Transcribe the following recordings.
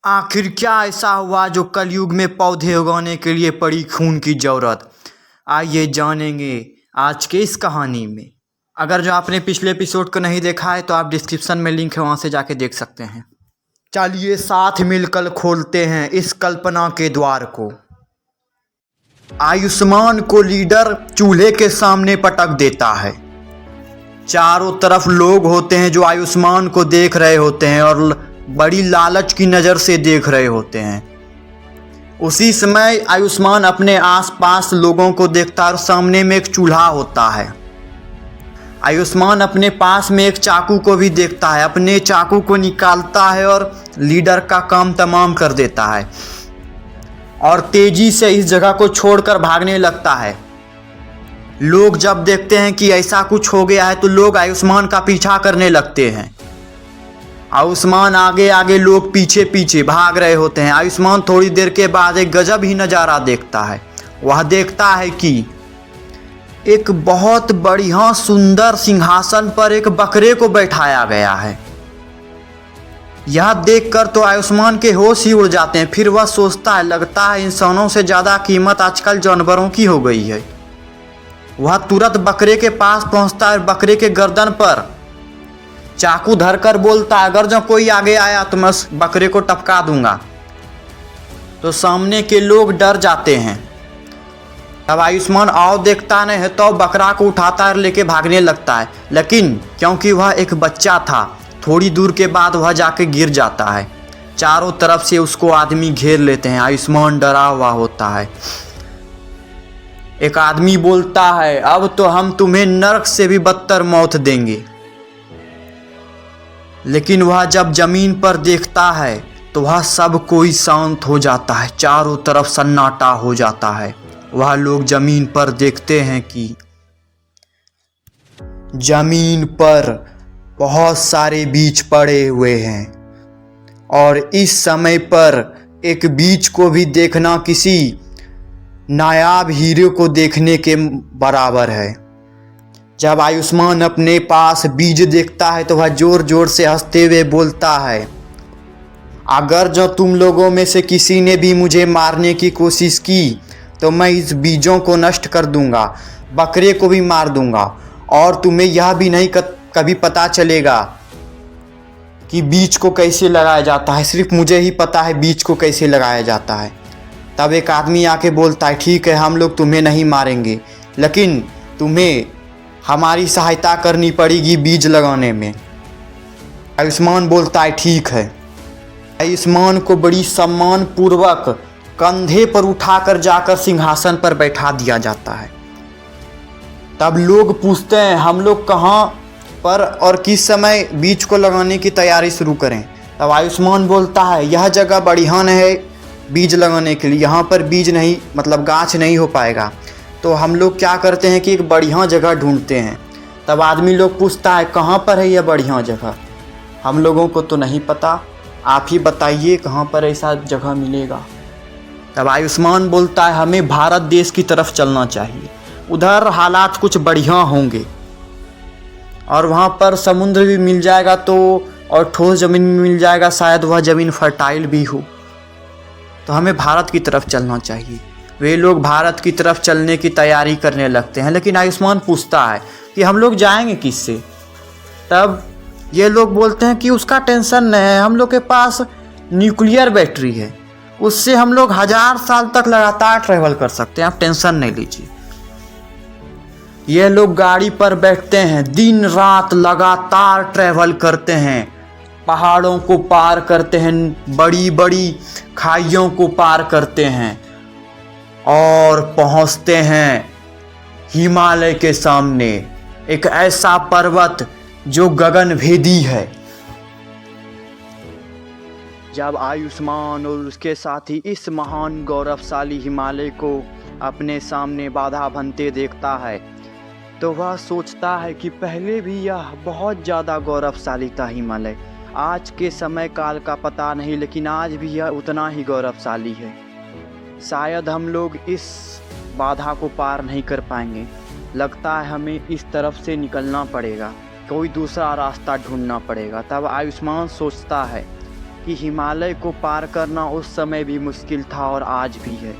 आखिर क्या ऐसा हुआ जो कलयुग में पौधे उगाने के लिए पड़ी खून की जरूरत। आइए जानेंगे आज के इस कहानी में। अगर जो आपने पिछले एपिसोड को नहीं देखा है तो आप डिस्क्रिप्शन में लिंक है, वहाँ से जाके देख सकते हैं। चलिए साथ मिलकर खोलते हैं इस कल्पना के द्वार को। आयुष्मान को लीडर चूल्हे के सामने पटक देता है। चारों तरफ लोग होते हैं जो आयुष्मान को देख रहे होते हैं और बड़ी लालच की नज़र से देख रहे होते हैं। उसी समय आयुष्मान अपने आसपास लोगों को देखता है और सामने में एक चूल्हा होता है। आयुष्मान अपने पास में एक चाकू को भी देखता है, अपने चाकू को निकालता है और लीडर का काम तमाम कर देता है और तेजी से इस जगह को छोड़कर भागने लगता है। लोग जब देखते हैं कि ऐसा कुछ हो गया है तो लोग आयुष्मान का पीछा करने लगते हैं। आयुष्मान आगे आगे, लोग पीछे पीछे भाग रहे होते हैं। आयुष्मान थोड़ी देर के बाद एक गजब ही नज़ारा देखता है। वह देखता है कि एक बहुत बढ़िया सुंदर सिंहासन पर एक बकरे को बैठाया गया है। यह देखकर तो आयुष्मान के होश ही उड़ जाते हैं। फिर वह सोचता है, लगता है इंसानों से ज़्यादा कीमत आजकल जानवरों की हो गई है। वह तुरंत बकरे के पास पहुंचता है, बकरे के गर्दन पर चाकू धरकर बोलता है, अगर जो कोई आगे आया तो मैं उस बकरे को टपका दूंगा। तो सामने के लोग डर जाते हैं। तब आयुष्मान आओ देखता नहीं है तो बकरा को उठाता है और लेके भागने लगता है, लेकिन क्योंकि वह एक बच्चा था, थोड़ी दूर के बाद वह जाके गिर जाता है। चारों तरफ से उसको आदमी घेर लेते हैं। आयुष्मान डरा हुआ होता है। एक आदमी बोलता है, अब तो हम तुम्हें नरक से भी बदतर मौत देंगे। लेकिन वह जब जमीन पर देखता है तो वह सब कोई शांत हो जाता है। चारों तरफ सन्नाटा हो जाता है। वह लोग जमीन पर देखते हैं कि जमीन पर बहुत सारे बीज पड़े हुए हैं और इस समय पर एक बीज को भी देखना किसी नायाब हीरो को देखने के बराबर है। जब आयुष्मान अपने पास बीज देखता है तो वह जोर जोर से हंसते हुए बोलता है, अगर जो तुम लोगों में से किसी ने भी मुझे मारने की कोशिश की तो मैं इस बीजों को नष्ट कर दूंगा, बकरे को भी मार दूंगा और तुम्हें यह भी नहीं कभी पता चलेगा कि बीज को कैसे लगाया जाता है। सिर्फ मुझे ही पता है बीज को कैसे लगाया जाता है। तब एक आदमी आके बोलता है, ठीक है हम लोग तुम्हें नहीं मारेंगे, लेकिन तुम्हें हमारी सहायता करनी पड़ेगी बीज लगाने में। आयुष्मान बोलता है ठीक है। आयुष्मान को बड़ी सम्मान पूर्वक कंधे पर उठाकर जाकर सिंहासन पर बैठा दिया जाता है। तब लोग पूछते हैं, हम लोग कहाँ पर और किस समय बीज को लगाने की तैयारी शुरू करें। तब आयुष्मान बोलता है, यह जगह बढ़िया है बीज लगाने के लिए, यहाँ पर बीज नहीं मतलब गाछ नहीं हो पाएगा। तो हम लोग क्या करते हैं कि एक बढ़िया जगह ढूंढते हैं। तब आदमी लोग पूछता है, कहाँ पर है यह बढ़िया जगह? हम लोगों को तो नहीं पता, आप ही बताइए कहाँ पर ऐसा जगह मिलेगा। तब आयुष्मान बोलता है, हमें भारत देश की तरफ चलना चाहिए, उधर हालात कुछ बढ़िया होंगे और वहाँ पर समुद्र भी मिल जाएगा तो और ठोस ज़मीन भी मिल जाएगा, शायद वह ज़मीन फर्टाइल भी हो, तो हमें भारत की तरफ चलना चाहिए। वे लोग भारत की तरफ चलने की तैयारी करने लगते हैं, लेकिन आयुष्मान पूछता है कि हम लोग जाएंगे किससे। तब ये लोग बोलते हैं कि उसका टेंशन नहीं है, हम लोग के पास न्यूक्लियर बैटरी है, उससे हम लोग 1000 साल तक लगातार ट्रैवल कर सकते हैं, आप टेंशन नहीं लीजिए। ये लोग गाड़ी पर बैठते हैं, दिन रात लगातार ट्रैवल करते हैं, पहाड़ों को पार करते हैं, बड़ी बड़ी खाइयों को पार करते हैं और पहुंचते हैं हिमालय के सामने, एक ऐसा पर्वत जो गगनभेदी है। जब आयुष्मान और उसके साथी इस महान गौरवशाली हिमालय को अपने सामने बाधा बनते देखता है तो वह सोचता है कि पहले भी यह बहुत ज़्यादा गौरवशाली था हिमालय। आज के समय काल का पता नहीं, लेकिन आज भी यह उतना ही गौरवशाली है। शायद हम लोग इस बाधा को पार नहीं कर पाएंगे, लगता है हमें इस तरफ से निकलना पड़ेगा, कोई दूसरा रास्ता ढूंढना पड़ेगा। तब आयुष्मान सोचता है कि हिमालय को पार करना उस समय भी मुश्किल था और आज भी है।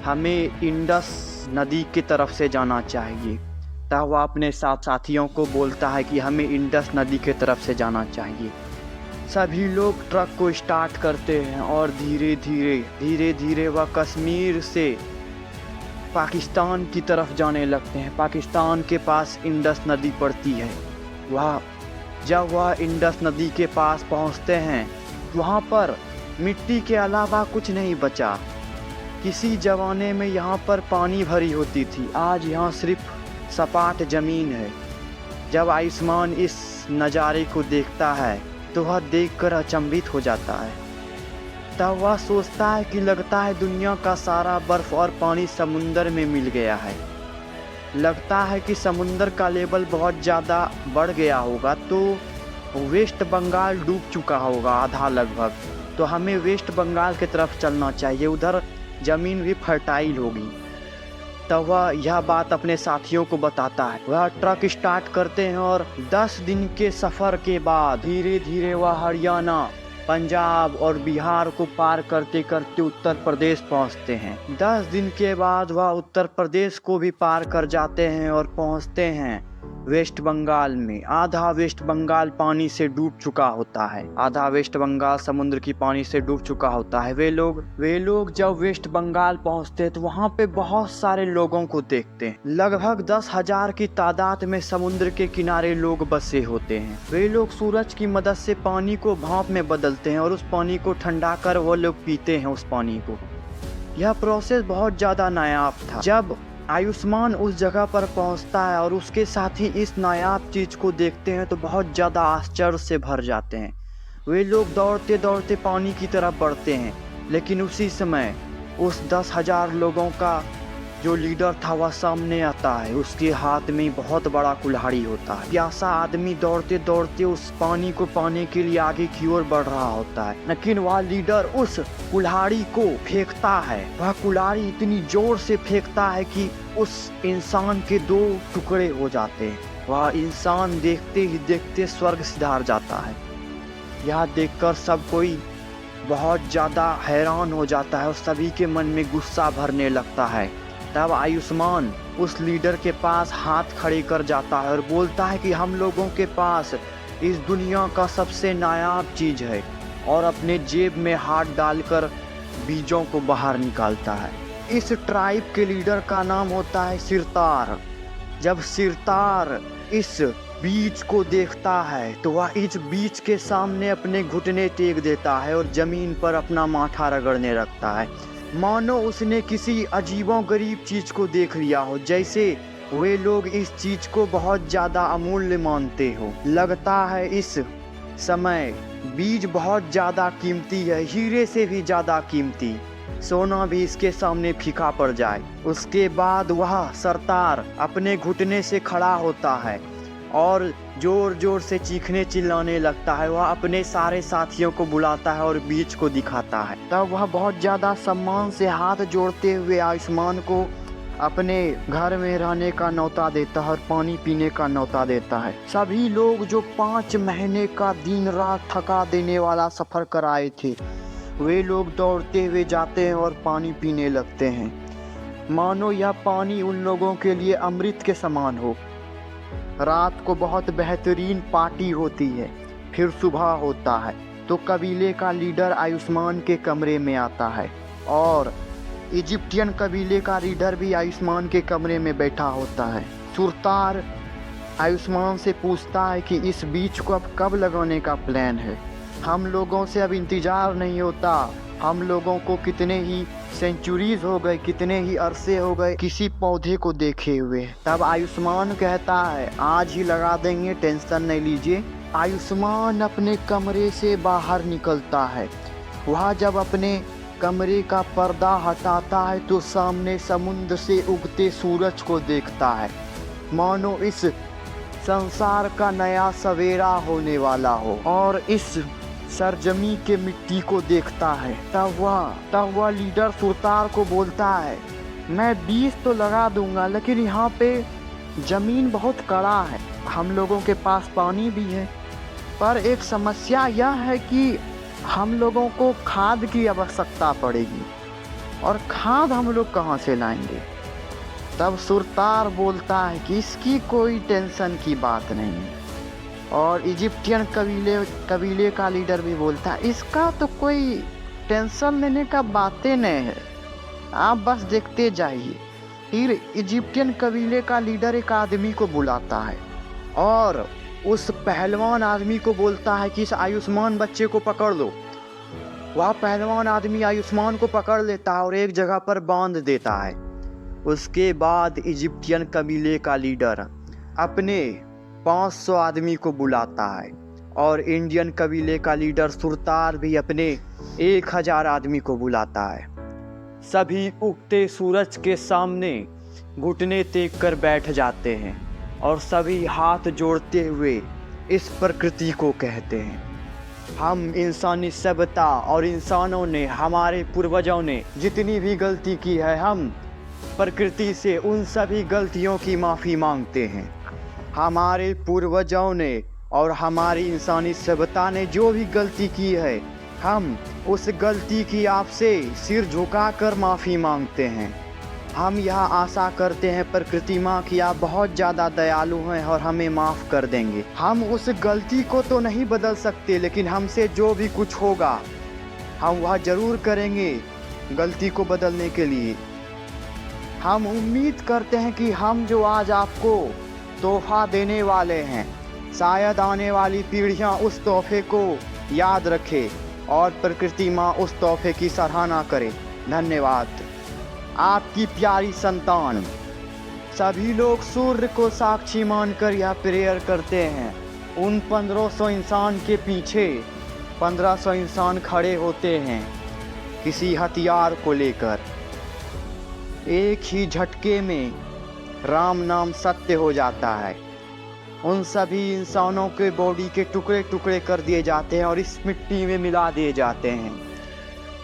हमें इंडस नदी की तरफ से जाना चाहिए। तब वह अपने साथियों को बोलता है कि हमें इंडस नदी की तरफ से जाना चाहिए। सभी लोग ट्रक को स्टार्ट करते हैं और धीरे धीरे वह कश्मीर से पाकिस्तान की तरफ जाने लगते हैं। पाकिस्तान के पास इंडस नदी पड़ती है। जब वह इंडस नदी के पास पहुंचते हैं, वहाँ पर मिट्टी के अलावा कुछ नहीं बचा। किसी ज़माने में यहाँ पर पानी भरी होती थी, आज यहाँ सिर्फ सपाट ज़मीन है। जब आयुष्मान इस नज़ारे को देखता है तो वह देखकर अचंभित हो जाता है। तब वह सोचता है कि लगता है दुनिया का सारा बर्फ़ और पानी समुंदर में मिल गया है। लगता है कि समुंदर का लेवल बहुत ज़्यादा बढ़ गया होगा, तो वेस्ट बंगाल डूब चुका होगा आधा लगभग। तो हमें वेस्ट बंगाल की तरफ चलना चाहिए, उधर ज़मीन भी फर्टाइल होगी। तब वह यह बात अपने साथियों को बताता है। वह ट्रक स्टार्ट करते हैं और 10 दिन के सफ़र के बाद धीरे धीरे वह हरियाणा, पंजाब और बिहार को पार करते करते उत्तर प्रदेश पहुंचते हैं। 10 दिन के बाद वह उत्तर प्रदेश को भी पार कर जाते हैं और पहुंचते हैं वेस्ट बंगाल में। आधा वेस्ट बंगाल पानी से डूब चुका होता है, आधा वेस्ट बंगाल समुद्र की पानी से डूब चुका होता है। वे लोग जब वेस्ट बंगाल पहुंचते हैं तो वहां पे बहुत सारे लोगों को देखते हैं। लगभग 10,000 की तादाद में समुद्र के किनारे लोग बसे होते हैं। वे लोग सूरज की मदद से पानी को भाप में बदलते हैं और उस पानी को ठंडा कर वो लोग पीते हैं उस पानी को। यह प्रोसेस बहुत ज़्यादा नायाब था। जब आयुष्मान उस जगह पर पहुंचता है और उसके साथी इस नायाब चीज़ को देखते हैं तो बहुत ज़्यादा आश्चर्य से भर जाते हैं। वे लोग दौड़ते दौड़ते पानी की तरफ बढ़ते हैं, लेकिन उसी समय उस 10,000 लोगों का जो लीडर था वह सामने आता है। उसके हाथ में बहुत बड़ा कुल्हाड़ी होता है। प्यासा आदमी दौड़ते दौड़ते उस पानी को पाने के लिए आगे की ओर बढ़ रहा होता है, लेकिन वह लीडर उस कुल्हाड़ी को फेंकता है। वह कुल्हाड़ी इतनी जोर से फेंकता है कि उस इंसान के 2 टुकड़े हो जाते हैं। वह इंसान देखते ही देखते स्वर्ग सिधार जाता है। यह देखकर सब कोई बहुत ज़्यादा हैरान हो जाता है और सभी के मन में गुस्सा भरने लगता है। तब आयुष्मान उस लीडर के पास हाथ खड़े कर जाता है और बोलता है कि हम लोगों के पास इस दुनिया का सबसे नायाब चीज़ है, और अपने जेब में हाथ डालकर बीजों को बाहर निकालता है। इस ट्राइब के लीडर का नाम होता है सिरतार। जब सिरतार इस बीज को देखता है तो वह इस बीज के सामने अपने घुटने टेक देता है और ज़मीन पर अपना माथा रगड़ने लगता है, मानो उसने किसी अजीबोगरीब चीज़ को देख लिया हो, जैसे वे लोग इस चीज़ को बहुत ज़्यादा अमूल्य मानते हो। लगता है इस समय बीज बहुत ज़्यादा कीमती है, हीरे से भी ज़्यादा कीमती। सोना भी इसके सामने फीका पड़ जाए। उसके बाद वह सरतार अपने घुटने से खड़ा होता है और ज़ोर ज़ोर से चीखने चिल्लाने लगता है। वह अपने सारे साथियों को बुलाता है और बीज को दिखाता है। तब वह बहुत ज़्यादा सम्मान से हाथ जोड़ते हुए आयुष्मान को अपने घर में रहने का न्योता देता है और पानी पीने का न्योता देता है। सभी लोग जो 5 महीने का दिन रात थका देने वाला सफ़र कर आए थे, वे लोग दौड़ते हुए जाते हैं और पानी पीने लगते हैं, मानो यह पानी उन लोगों के लिए अमृत के समान हो। रात को बहुत बेहतरीन पार्टी होती है। फिर सुबह होता है तो कबीले का लीडर आयुष्मान के कमरे में आता है और इजिप्टियन कबीले का लीडर भी आयुष्मान के कमरे में बैठा होता है। सुरतार आयुष्मान से पूछता है कि इस बीज को अब कब लगाने का प्लान है। हम लोगों से अब इंतज़ार नहीं होता, हम लोगों को कितने ही सेंचुरीज हो गए, कितने ही अरसे हो गए किसी पौधे को देखे हुए। तब आयुष्मान कहता है आज ही लगा देंगे, टेंशन नहीं लीजिए। आयुष्मान अपने कमरे से बाहर निकलता है। वह जब अपने कमरे का पर्दा हटाता है तो सामने समुद्र से उगते सूरज को देखता है, मानो इस संसार का नया सवेरा होने वाला हो, और इस सरजमी के मिट्टी को देखता है। तब वह लीडर सुरतार को बोलता है मैं बीज तो लगा दूंगा, लेकिन यहाँ पे ज़मीन बहुत कड़ा है। हम लोगों के पास पानी भी है, पर एक समस्या यह है कि हम लोगों को खाद की आवश्यकता पड़ेगी, और खाद हम लोग कहाँ से लाएंगे। तब सुरतार बोलता है कि इसकी कोई टेंशन की बात नहीं। और इजिप्टियन कबीले का लीडर भी बोलता है इसका तो कोई टेंशन लेने का बातें नहीं है, आप बस देखते जाइए। फिर इजिप्टियन कबीले का लीडर एक आदमी को बुलाता है और उस पहलवान आदमी को बोलता है कि इस आयुष्मान बच्चे को पकड़ लो। वह पहलवान आदमी आयुष्मान को पकड़ लेता है और एक जगह पर बांध देता है। उसके बाद इजिप्टियन कबीले का लीडर अपने 500 आदमी को बुलाता है और इंडियन कबीले का लीडर सुरतार भी अपने 1000 आदमी को बुलाता है। सभी उगते सूरज के सामने घुटने टेक कर बैठ जाते हैं और सभी हाथ जोड़ते हुए इस प्रकृति को कहते हैं, हम इंसानी सभ्यता और इंसानों ने, हमारे पूर्वजों ने जितनी भी गलती की है, हम प्रकृति से उन सभी गलतियों की माफ़ी मांगते हैं। हमारे पूर्वजों ने और हमारी इंसानी सभ्यता ने जो भी गलती की है, हम उस गलती की आपसे सिर झुकाकर माफ़ी मांगते हैं। हम यह आशा करते हैं प्रकृति माँ की आप बहुत ज़्यादा दयालु हैं और हमें माफ़ कर देंगे। हम उस गलती को तो नहीं बदल सकते, लेकिन हमसे जो भी कुछ होगा हम वह ज़रूर करेंगे गलती को बदलने के लिए। हम उम्मीद करते हैं कि हम जो आज आपको तोहफ़ा देने वाले हैं, शायद आने वाली पीढ़ियां उस तोहफे को याद रखें और प्रकृति माँ उस तोहफे की सराहना करे। धन्यवाद। आपकी प्यारी संतान। सभी लोग सूर्य को साक्षी मानकर यह प्रेयर करते हैं। उन 1500 इंसान के पीछे 1500 इंसान खड़े होते हैं किसी हथियार को लेकर। एक ही झटके में राम नाम सत्य हो जाता है। उन सभी इंसानों के बॉडी के टुकड़े टुकड़े कर दिए जाते हैं और इस मिट्टी में मिला दिए जाते हैं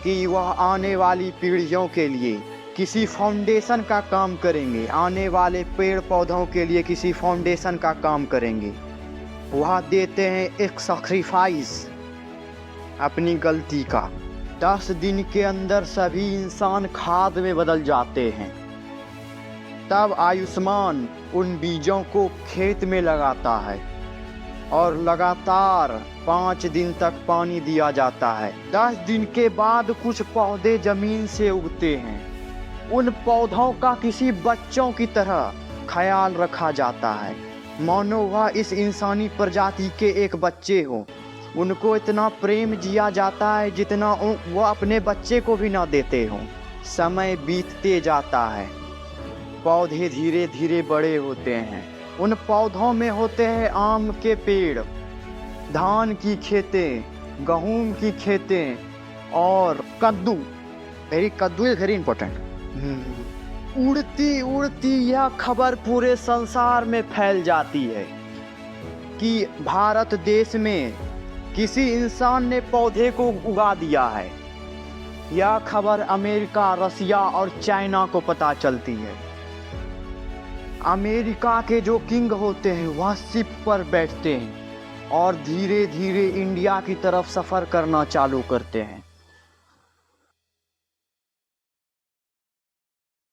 कि वह आने वाली पीढ़ियों के लिए किसी फाउंडेशन का काम करेंगे, आने वाले पेड़ पौधों के लिए किसी फाउंडेशन का काम करेंगे। वह देते हैं एक सैक्रिफाइस अपनी गलती का। 10 दिन के अंदर सभी इंसान खाद में बदल जाते हैं। तब आयुष्मान उन बीजों को खेत में लगाता है और लगातार 5 दिन तक पानी दिया जाता है। 10 दिन के बाद कुछ पौधे जमीन से उगते हैं। उन पौधों का किसी बच्चों की तरह ख्याल रखा जाता है, मानो वह इस इंसानी प्रजाति के एक बच्चे हों। उनको इतना प्रेम दिया जाता है जितना वो अपने बच्चे को भी ना देते हों। समय बीतते जाता है, पौधे धीरे धीरे बड़े होते हैं। उन पौधों में होते हैं आम के पेड़, धान की खेतें, गेहूं की खेतें और कद्दू। कद्दू इज वेरी इंपॉर्टेंट। उड़ती उड़ती यह खबर पूरे संसार में फैल जाती है कि भारत देश में किसी इंसान ने पौधे को उगा दिया है। यह खबर अमेरिका, रसिया और चाइना को पता चलती है। अमेरिका के जो किंग होते हैं वह शिप पर बैठते हैं और धीरे धीरे इंडिया की तरफ सफ़र करना चालू करते हैं।